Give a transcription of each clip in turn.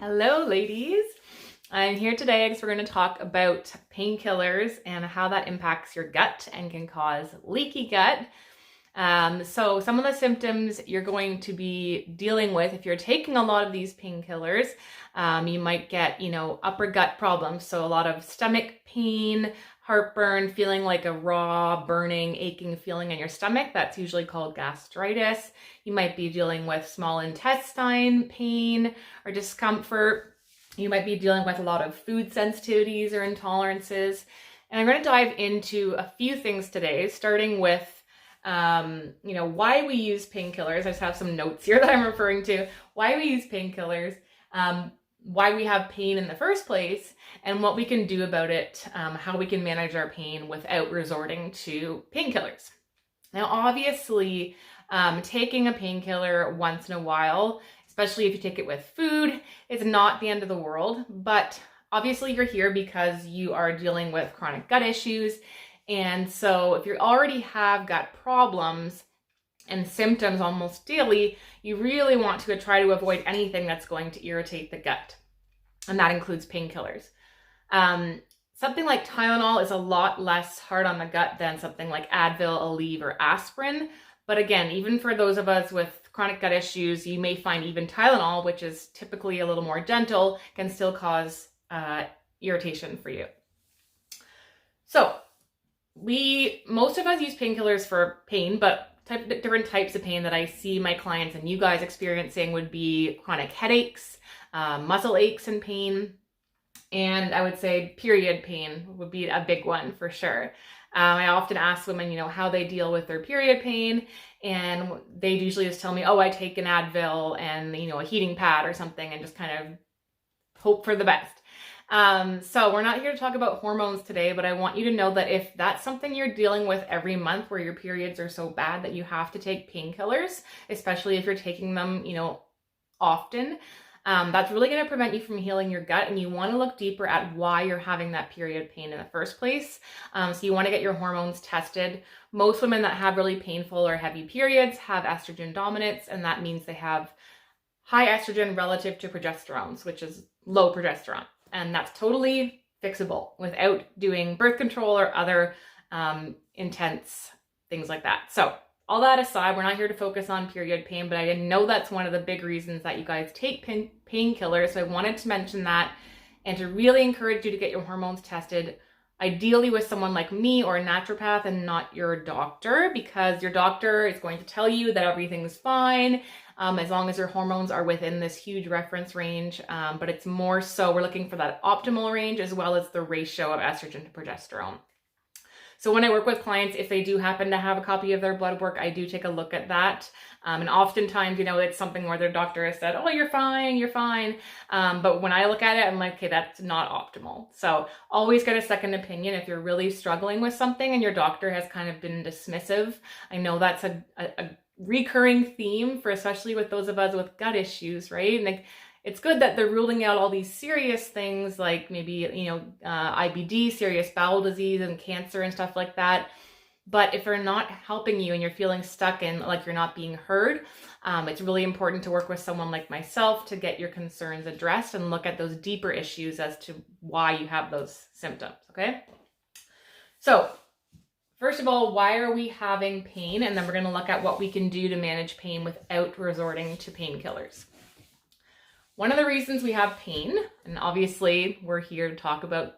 Hello, ladies. I'm here today because we're going to talk about painkillers and how that impacts your gut and can cause leaky gut. So some of the symptoms you're going to be dealing with if you're taking a lot of these painkillers, you might get, upper gut problems. So a lot of stomach pain, heartburn, feeling like a raw, burning, aching feeling in your stomach. That's usually called gastritis. You might be dealing with small intestine pain or discomfort. You might be dealing with a lot of food sensitivities or intolerances. And I'm going to dive into a few things today, starting with why we use painkillers. I just have some notes here that I'm referring to. Why we use painkillers, why we have pain in the first place, and what we can do about it, how we can manage our pain without resorting to painkillers. Now, obviously, taking a painkiller once in a while, especially if you take it with food, is not the end of the world. But obviously, you're here because you are dealing with chronic gut issues. And so if you already have gut problems and symptoms almost daily, you really want to try to avoid anything that's going to irritate the gut. And that includes painkillers. Something like Tylenol is a lot less hard on the gut than something like Advil, Aleve, or aspirin. But again, even for those of us with chronic gut issues, you may find even Tylenol, which is typically a little more gentle, can still cause irritation for you. So most of us use painkillers for pain, but different types of pain that I see my clients and you guys experiencing would be chronic headaches, muscle aches and pain, and I would say period pain would be a big one for sure. I often ask women, how they deal with their period pain, and they usually just tell me, oh, I take an Advil and, a heating pad or something and just kind of hope for the best. So we're not here to talk about hormones today, but I want you to know that if that's something you're dealing with every month where your periods are so bad that you have to take painkillers, especially if you're taking them, often, that's really going to prevent you from healing your gut. And you want to look deeper at why you're having that period pain in the first place. So you want to get your hormones tested. Most women that have really painful or heavy periods have estrogen dominance, and that means they have high estrogen relative to progesterones, which is low progesterone. And that's totally fixable without doing birth control or other intense things like that. So all that aside, we're not here to focus on period pain, but I didn't know that's one of the big reasons that you guys take painkillers. So I wanted to mention that and to really encourage you to get your hormones tested, ideally with someone like me or a naturopath and not your doctor, because your doctor is going to tell you that everything's fine as long as your hormones are within this huge reference range. But it's more so we're looking for that optimal range as well as the ratio of estrogen to progesterone. So when I work with clients, if they do happen to have a copy of their blood work, I do take a look at that. And oftentimes, it's something where their doctor has said, oh, you're fine. But when I look at it, I'm like, okay, that's not optimal. So always get a second opinion if you're really struggling with something and your doctor has kind of been dismissive. I know that's a recurring theme for especially with those of us with gut issues, right? And it's good that they're ruling out all these serious things like maybe, IBD, serious bowel disease and cancer and stuff like that. But if they're not helping you and you're feeling stuck and like you're not being heard, it's really important to work with someone like myself to get your concerns addressed and look at those deeper issues as to why you have those symptoms, okay? So first of all, why are we having pain? And then we're going to look at what we can do to manage pain without resorting to painkillers. One of the reasons we have pain, and obviously we're here to talk about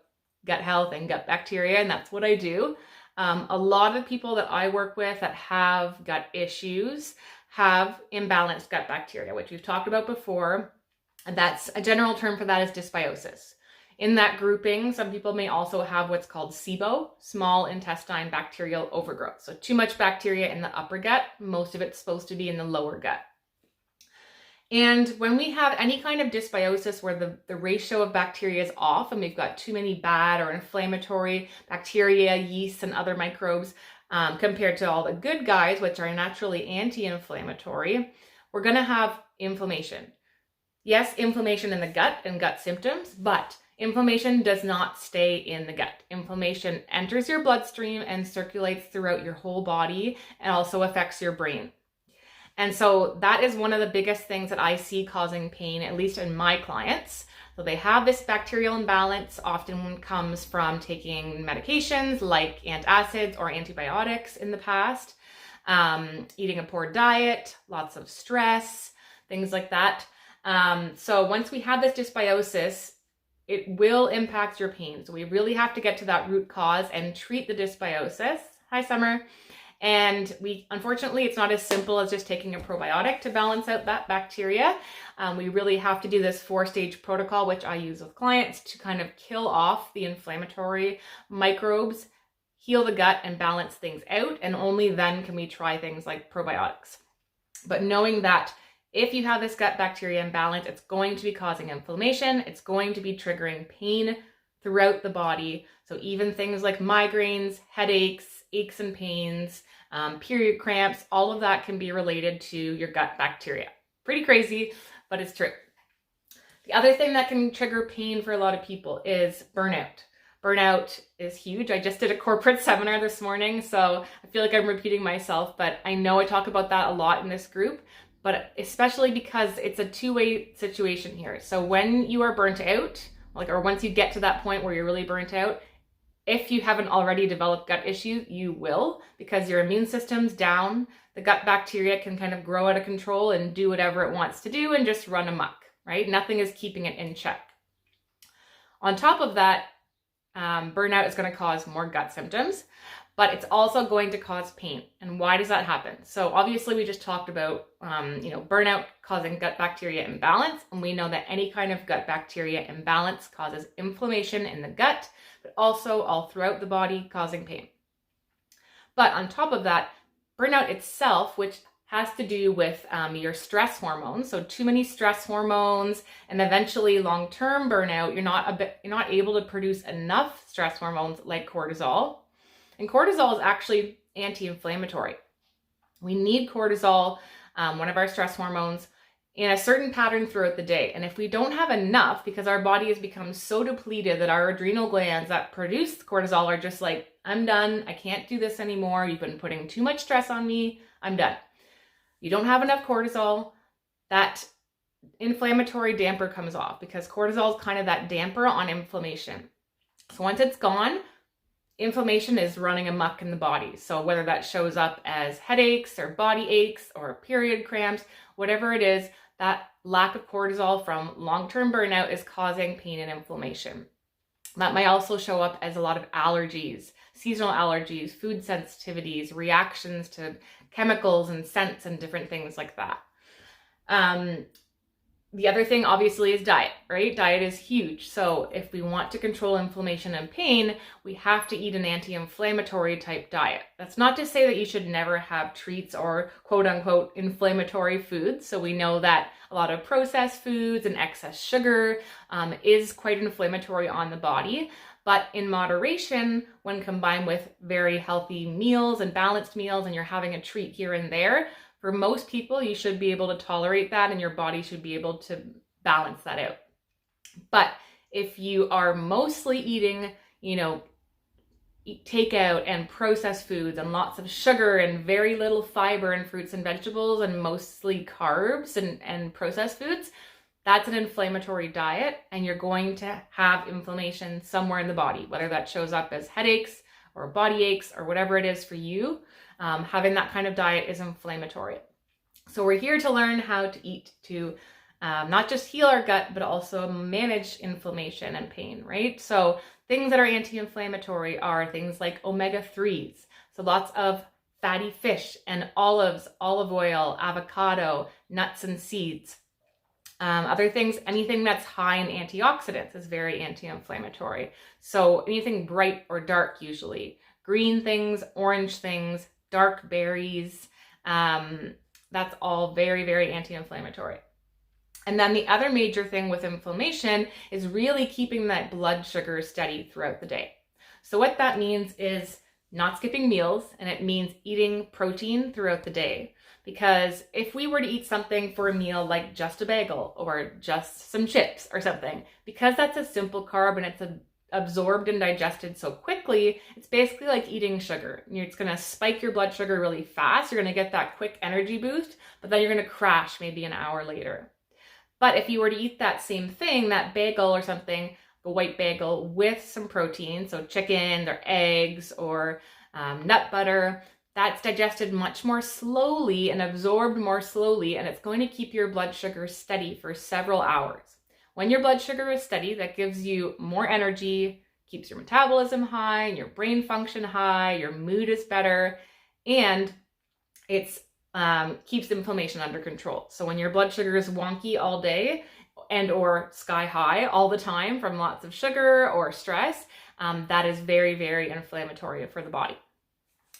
gut health and gut bacteria, and that's what I do. A lot of people that I work with that have gut issues have imbalanced gut bacteria, which we've talked about before. And that's a general term for that is dysbiosis. In that grouping, some people may also have what's called SIBO, small intestine bacterial overgrowth. So too much bacteria in the upper gut, most of it's supposed to be in the lower gut. And when we have any kind of dysbiosis where the ratio of bacteria is off and we've got too many bad or inflammatory bacteria, yeasts, and other microbes compared to all the good guys, which are naturally anti-inflammatory, we're going to have inflammation. Yes, inflammation in the gut and gut symptoms, but inflammation does not stay in the gut. Inflammation enters your bloodstream and circulates throughout your whole body and also affects your brain. And so that is one of the biggest things that I see causing pain, at least in my clients. So they have this bacterial imbalance, often comes from taking medications like antacids or antibiotics in the past, eating a poor diet, lots of stress, things like that. So once we have this dysbiosis, it will impact your pain. So we really have to get to that root cause and treat the dysbiosis. Hi, Summer. And unfortunately, it's not as simple as just taking a probiotic to balance out that bacteria. We really have to do this 4-stage protocol, which I use with clients to kind of kill off the inflammatory microbes, heal the gut, and balance things out. And only then can we try things like probiotics. But knowing that if you have this gut bacteria imbalance, it's going to be causing inflammation. It's going to be triggering pain throughout the body. So even things like migraines, headaches, aches and pains, period cramps, all of that can be related to your gut bacteria. Pretty crazy, but it's true. The other thing that can trigger pain for a lot of people is burnout. Burnout is huge. I just did a corporate seminar this morning, so I feel like I'm repeating myself, but I know I talk about that a lot in this group, but especially because it's a two-way situation here. So when you are burnt out, or once you get to that point where you're really burnt out, if you haven't already developed gut issues, you will, because your immune system's down. The gut bacteria can kind of grow out of control and do whatever it wants to do and just run amok, right? Nothing is keeping it in check. On top of that, burnout is going to cause more gut symptoms, but it's also going to cause pain. And why does that happen? So obviously we just talked about, burnout causing gut bacteria imbalance. And we know that any kind of gut bacteria imbalance causes inflammation in the gut, but also all throughout the body, causing pain. But on top of that, burnout itself, which has to do with your stress hormones. So too many stress hormones, and eventually long-term burnout, you're not able to produce enough stress hormones like cortisol. And cortisol is actually anti-inflammatory. We need cortisol, one of our stress hormones, in a certain pattern throughout the day. And if we don't have enough, because our body has become so depleted that our adrenal glands that produce cortisol are just like, I'm done, I can't do this anymore, you've been putting too much stress on me, I'm done. You don't have enough cortisol, that inflammatory damper comes off, because cortisol is kind of that damper on inflammation. So once it's gone, inflammation is running amok in the body. So whether that shows up as headaches or body aches or period cramps, whatever it is, that lack of cortisol from long-term burnout is causing pain and inflammation. That might also show up as a lot of allergies, seasonal allergies, food sensitivities, reactions to chemicals and scents and different things like that. The other thing obviously is diet, right? Diet is huge. So if we want to control inflammation and pain, we have to eat an anti-inflammatory type diet. That's not to say that you should never have treats or quote unquote inflammatory foods. So we know that a lot of processed foods and excess sugar is quite inflammatory on the body. But in moderation, when combined with very healthy meals and balanced meals, and you're having a treat here and there, for most people, you should be able to tolerate that and your body should be able to balance that out. But if you are mostly eating, takeout and processed foods and lots of sugar and very little fiber in fruits and vegetables and mostly carbs and processed foods, that's an inflammatory diet, and you're going to have inflammation somewhere in the body, whether that shows up as headaches or body aches or whatever it is for you. Having that kind of diet is inflammatory. So we're here to learn how to eat to not just heal our gut, but also manage inflammation and pain, right? So things that are anti-inflammatory are things like omega-3s. So lots of fatty fish and olives, olive oil, avocado, nuts and seeds. Other things, anything that's high in antioxidants is very anti-inflammatory. So anything bright or dark usually. Green things, orange things, dark berries, that's all very, very anti-inflammatory. And then the other major thing with inflammation is really keeping that blood sugar steady throughout the day. So what that means is not skipping meals, and it means eating protein throughout the day. Because if we were to eat something for a meal like just a bagel or just some chips or something, because that's a simple carb and it's absorbed and digested so quickly, it's basically like eating sugar. It's going to spike your blood sugar really fast. You're going to get that quick energy boost, but then you're going to crash maybe an hour later. But if you were to eat that same thing, that bagel or something, a white bagel with some protein, so chicken or eggs or nut butter, that's digested much more slowly and absorbed more slowly, and it's going to keep your blood sugar steady for several hours. When your blood sugar is steady, that gives you more energy, keeps your metabolism high, your brain function high, your mood is better, and it's keeps inflammation under control. So when your blood sugar is wonky all day and or sky high all the time from lots of sugar or stress, that is very, very inflammatory for the body.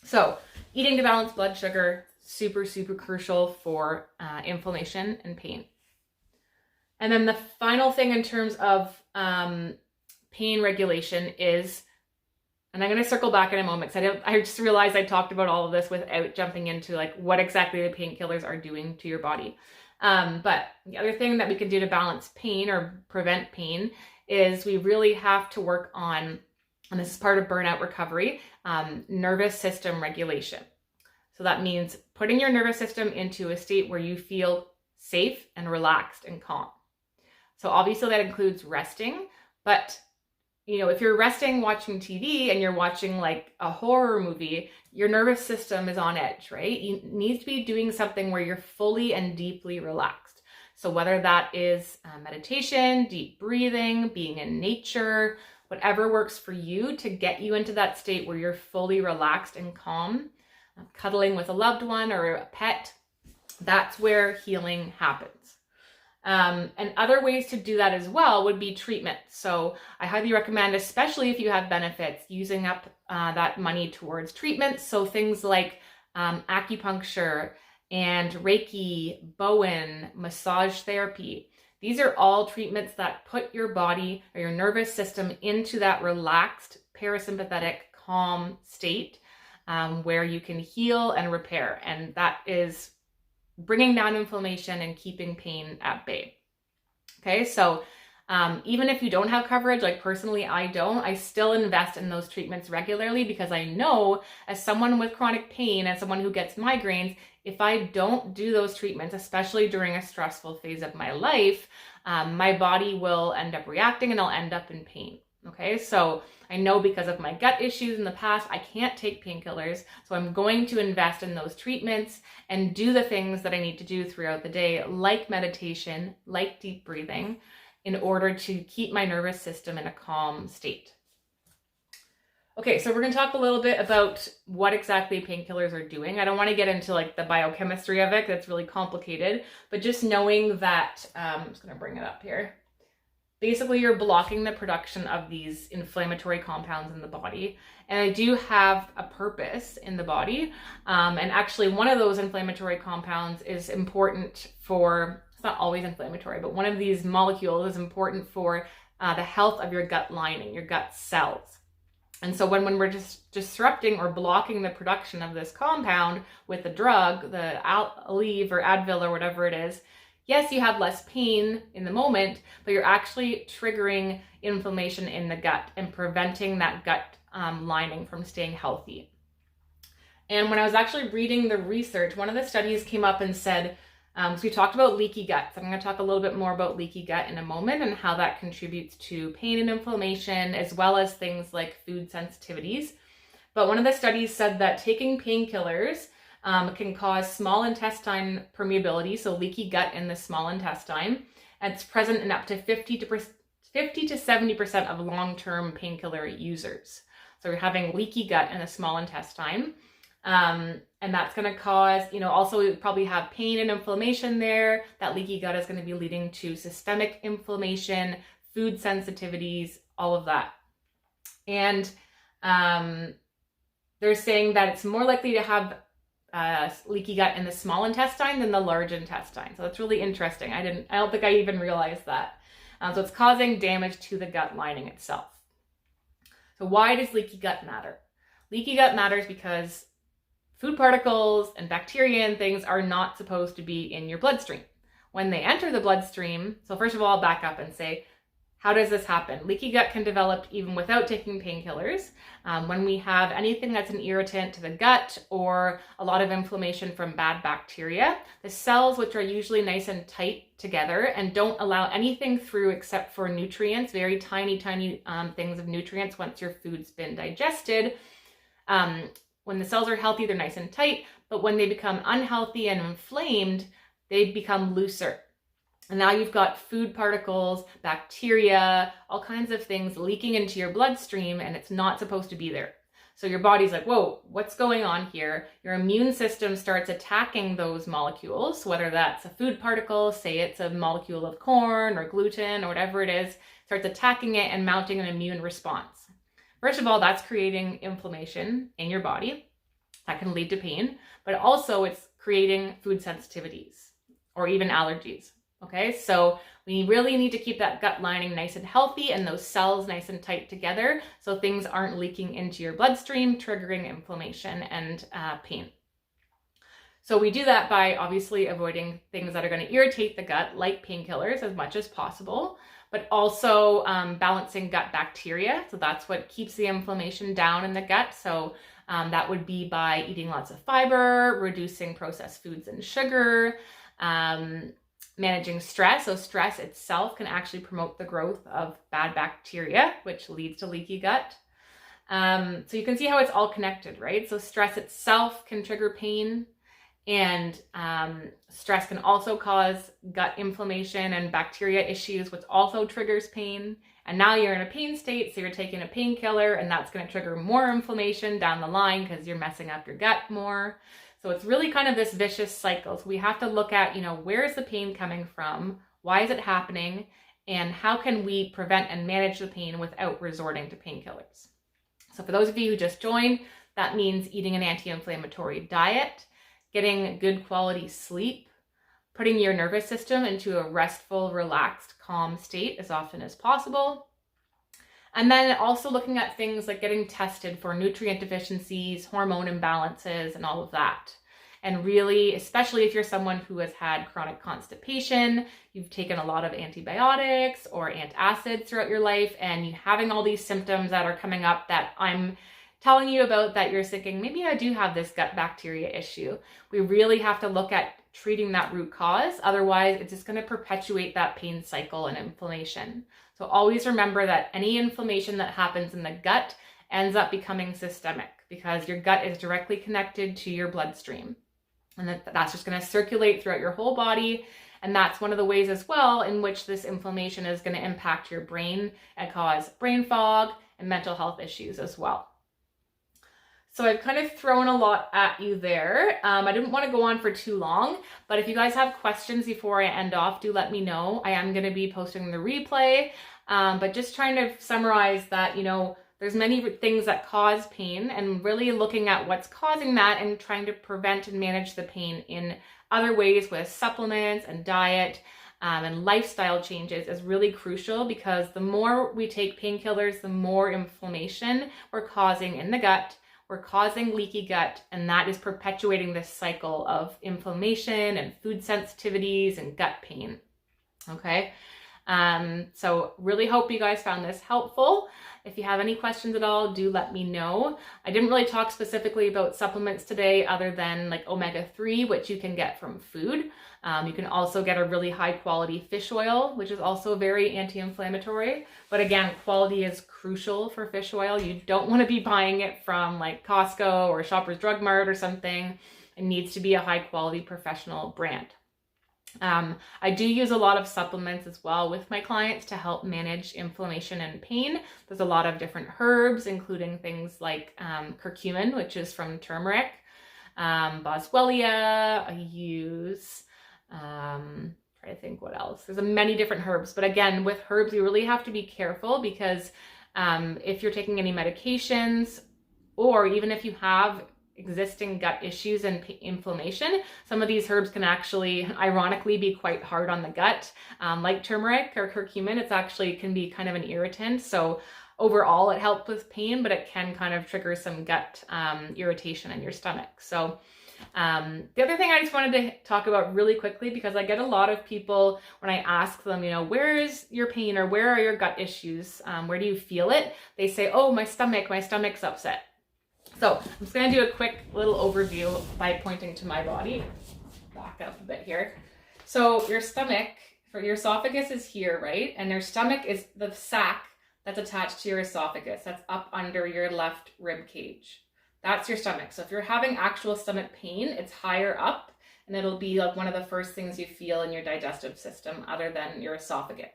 So eating to balance blood sugar, super, super crucial for inflammation and pain. And then the final thing in terms of pain regulation is, and I'm going to circle back in a moment because I just realized I talked about all of this without jumping into like what exactly the painkillers are doing to your body. But the other thing that we can do to balance pain or prevent pain is we really have to work on, and this is part of burnout recovery, nervous system regulation. So that means putting your nervous system into a state where you feel safe and relaxed and calm. So obviously that includes resting, but if you're resting watching TV and you're watching like a horror movie, your nervous system is on edge, right? You need to be doing something where you're fully and deeply relaxed. So whether that is meditation, deep breathing, being in nature, whatever works for you to get you into that state where you're fully relaxed and calm, cuddling with a loved one or a pet, that's where healing happens. And other ways to do that as well would be treatment. So I highly recommend, especially if you have benefits, using up that money towards treatments. So things like acupuncture and Reiki, Bowen, massage therapy. These are all treatments that put your body or your nervous system into that relaxed, parasympathetic, calm state where you can heal and repair. And that is bringing down inflammation and keeping pain at bay. Okay, so even if you don't have coverage, like personally I still invest in those treatments regularly because I know as someone with chronic pain and someone who gets migraines, if I don't do those treatments, especially during a stressful phase of my life, my body will end up reacting and I'll end up in pain. Okay, so I know because of my gut issues in the past, I can't take painkillers. So I'm going to invest in those treatments and do the things that I need to do throughout the day, like meditation, like deep breathing, in order to keep my nervous system in a calm state. Okay, so we're going to talk a little bit about what exactly painkillers are doing. I don't want to get into like the biochemistry of it, that's really complicated, but just knowing that, I'm just going to bring it up here. Basically, you're blocking the production of these inflammatory compounds in the body. And they do have a purpose in the body. And actually, one of those inflammatory compounds is important for, it's not always inflammatory, but one of these molecules is important for the health of your gut lining, your gut cells. And so when we're just disrupting or blocking the production of this compound with the drug, the Aleve or Advil or whatever it is, yes, you have less pain in the moment, but you're actually triggering inflammation in the gut and preventing that gut lining from staying healthy. And when I was actually reading the research, one of the studies came up and said, so we talked about leaky gut. So I'm going to talk a little bit more about leaky gut in a moment and how that contributes to pain and inflammation, as well as things like food sensitivities. But one of the studies said that taking painkillers can cause small intestine permeability, so leaky gut in the small intestine. And it's present in up to 50 to 70% of long-term painkiller users. So you're having leaky gut in the small intestine. And that's going to cause, also we probably have pain and inflammation there. That leaky gut is going to be leading to systemic inflammation, food sensitivities, all of that. And they're saying that it's more likely to have leaky gut in the small intestine than the large intestine. So that's really interesting. I don't think I even realized that. So it's causing damage to the gut lining itself. So why does leaky gut matter? Leaky gut matters because food particles and bacteria and things are not supposed to be in your bloodstream. When they enter the bloodstream, so first of all, I'll back up and say, How does this happen? Leaky gut can develop even without taking painkillers. When we have anything that's an irritant to the gut or a lot of inflammation from bad bacteria, the cells, which are usually nice and tight together and don't allow anything through except for nutrients, very tiny things of nutrients once your food's been digested. When the cells are healthy, they're nice and tight, but when they become unhealthy and inflamed, they become looser. And now you've got food particles, bacteria, all kinds of things leaking into your bloodstream, and it's not supposed to be there. So your body's like, whoa, what's going on here? Your immune system starts attacking those molecules, whether that's a food particle, say it's a molecule of corn or gluten or whatever it is, starts attacking it and mounting an immune response. First of all, that's creating inflammation in your body. That can lead to pain, but also it's creating food sensitivities or even allergies. Okay, so we really need to keep that gut lining nice and healthy and those cells nice and tight together so things aren't leaking into your bloodstream, triggering inflammation and pain. So we do that by obviously avoiding things that are going to irritate the gut, like painkillers, as much as possible, but also balancing gut bacteria. So that's what keeps the inflammation down in the gut. So that would be by eating lots of fiber, reducing processed foods and sugar, managing stress. So stress itself can actually promote the growth of bad bacteria, which leads to leaky gut. So you can see how it's all connected, right? So stress itself can trigger pain, and stress can also cause gut inflammation and bacteria issues, which also triggers pain. And now you're in a pain state, so you're taking a painkiller, and that's going to trigger more inflammation down the line because you're messing up your gut more. So it's really kind of this vicious cycle. So we have to look at, where is the pain coming from? Why is it happening? And how can we prevent and manage the pain without resorting to painkillers? So for those of you who just joined, that means eating an anti-inflammatory diet, getting good quality sleep, putting your nervous system into a restful, relaxed, calm state as often as possible. And then also looking at things like getting tested for nutrient deficiencies, hormone imbalances, and all of that. And really, especially if you're someone who has had chronic constipation, you've taken a lot of antibiotics or antacids throughout your life, and you're having all these symptoms that are coming up that I'm telling you about that you're thinking, maybe I do have this gut bacteria issue. We really have to look at treating that root cause. Otherwise, it's just going to perpetuate that pain cycle and inflammation. So always remember that any inflammation that happens in the gut ends up becoming systemic because your gut is directly connected to your bloodstream. And that's just going to circulate throughout your whole body. And that's one of the ways as well in which this inflammation is going to impact your brain and cause brain fog and mental health issues as well. So I've kind of thrown a lot at you there. I didn't want to go on for too long, but if you guys have questions before I end off, do let me know. I am going to be posting the replay, but just trying to summarize that, there's many things that cause pain, and really looking at what's causing that and trying to prevent and manage the pain in other ways with supplements and diet and lifestyle changes is really crucial, because the more we take painkillers, the more inflammation we're causing in the gut. We're causing leaky gut, and that is perpetuating this cycle of inflammation and food sensitivities and gut pain. Okay, so really hope you guys found this helpful. If you have any questions at all, do let me know. I didn't really talk specifically about supplements today other than like omega-3, which you can get from food. You can also get a really high quality fish oil, which is also very anti-inflammatory. But again, quality is crucial for fish oil. You don't want to be buying it from like Costco or Shoppers Drug Mart or something. It needs to be a high quality professional brand. I do use a lot of supplements as well with my clients to help manage inflammation and pain. There's a lot of different herbs, including things like curcumin, which is from turmeric, boswellia. I use, try to think what else. There's many different herbs, but again, with herbs, you really have to be careful because if you're taking any medications, or even if you have existing gut issues and inflammation, some of these herbs can actually ironically be quite hard on the gut. Like turmeric or curcumin, it's actually can be kind of an irritant. So overall it helps with pain, but it can kind of trigger some gut irritation in your stomach. So The other thing I just wanted to talk about really quickly, because I get a lot of people when I ask them, where is your pain or where are your gut issues? Where do you feel it? They say, oh, my stomach's upset. So I'm just going to do a quick little overview by pointing to my body. Back up a bit here. So your stomach, for your esophagus is here, right? And your stomach is the sac that's attached to your esophagus. That's up under your left rib cage. That's your stomach. So if you're having actual stomach pain, it's higher up, and it'll be like one of the first things you feel in your digestive system other than your esophagus.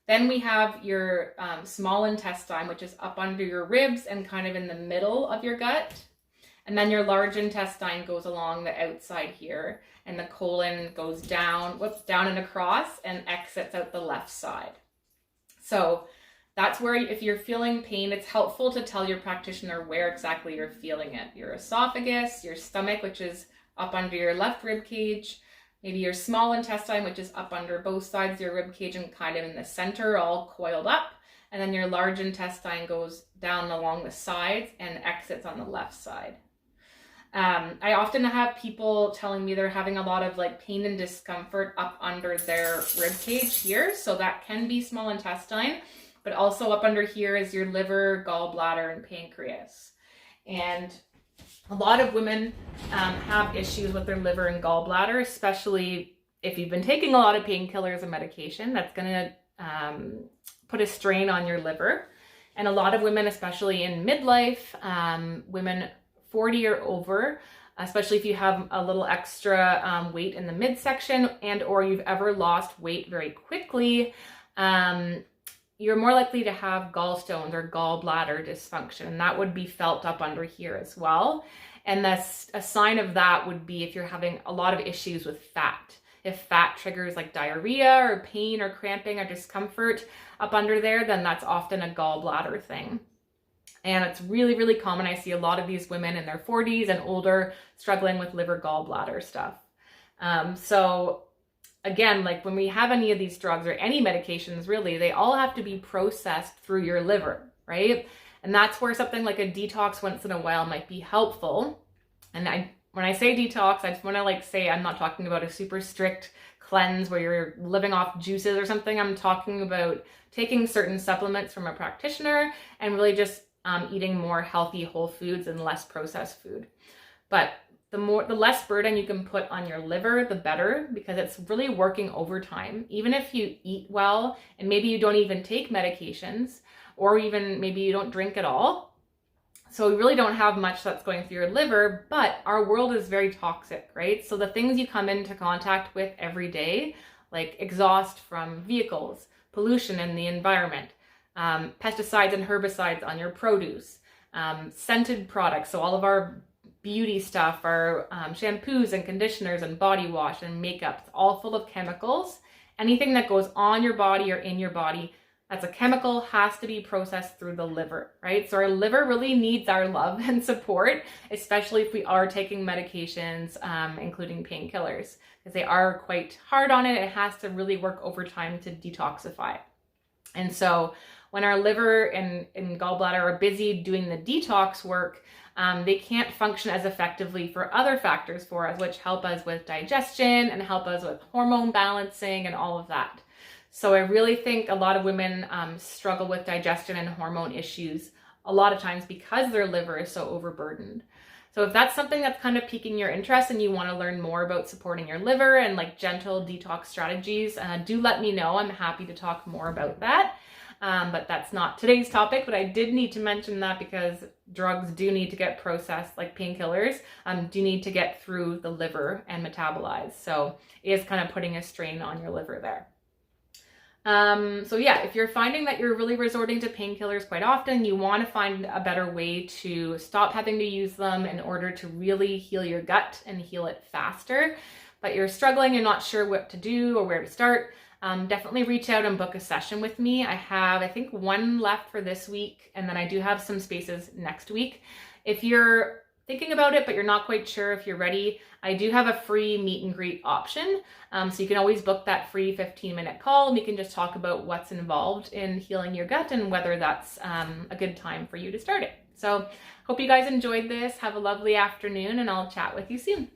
Then we have your small intestine, which is up under your ribs and kind of in the middle of your gut. And then your large intestine goes along the outside here, and the colon goes down and across and exits out the left side. So that's where, if you're feeling pain, it's helpful to tell your practitioner where exactly you're feeling it. Your esophagus, your stomach, which is up under your left rib cage, maybe your small intestine, which is up under both sides of your rib cage and kind of in the center, all coiled up. And then your large intestine goes down along the sides and exits on the left side. I often have people telling me they're having a lot of pain and discomfort up under their rib cage here. So that can be small intestine, but also up under here is your liver, gallbladder, and pancreas. And a lot of women have issues with their liver and gallbladder, especially if you've been taking a lot of painkillers and medication. That's going to put a strain on your liver. And a lot of women, especially in midlife, women 40 or over, especially if you have a little extra weight in the midsection and or you've ever lost weight very quickly, you're more likely to have gallstones or gallbladder dysfunction, and that would be felt up under here as well. And that's a sign of that would be if you're having a lot of issues with fat. If fat triggers like diarrhea or pain or cramping or discomfort up under there, then that's often a gallbladder thing. And it's really, really common. I see a lot of these women in their 40s and older struggling with liver gallbladder stuff. So again, when we have any of these drugs or any medications, really, they all have to be processed through your liver, right? And that's where something like a detox once in a while might be helpful. And when I say detox, I just want to say I'm not talking about a super strict cleanse where you're living off juices or something. I'm talking about taking certain supplements from a practitioner and really just eating more healthy whole foods and less processed food. But the less burden you can put on your liver, the better, because it's really working overtime. Even if you eat well and maybe you don't even take medications, or even maybe you don't drink at all. So we really don't have much that's going through your liver, but our world is very toxic, right? So the things you come into contact with every day, like exhaust from vehicles, pollution in the environment, pesticides and herbicides on your produce, scented products, so all of our beauty stuff, our shampoos and conditioners and body wash and makeup, it's all full of chemicals. Anything that goes on your body or in your body that's a chemical has to be processed through the liver, right? So our liver really needs our love and support, especially if we are taking medications, including painkillers, because they are quite hard on it. It has to really work overtime to detoxify. And so when our liver and gallbladder are busy doing the detox work, they can't function as effectively for other factors for us, which help us with digestion and help us with hormone balancing and all of that. So I really think a lot of women struggle with digestion and hormone issues a lot of times because their liver is so overburdened. So if that's something that's kind of piquing your interest and you want to learn more about supporting your liver and gentle detox strategies, do let me know. I'm happy to talk more about that. But that's not today's topic, but I did need to mention that because drugs do need to get processed, like painkillers, do need to get through the liver and metabolize. So it is kind of putting a strain on your liver there. So yeah, if you're finding that you're really resorting to painkillers quite often, you want to find a better way to stop having to use them in order to really heal your gut and heal it faster, but you're struggling and not sure what to do or where to start, definitely reach out and book a session with me. I have, I think, one left for this week, and then I do have some spaces next week. If you're thinking about it, but you're not quite sure if you're ready, I do have a free meet and greet option. So you can always book that free 15-minute call, and we can just talk about what's involved in healing your gut and whether that's a good time for you to start it. So hope you guys enjoyed this. Have a lovely afternoon, and I'll chat with you soon.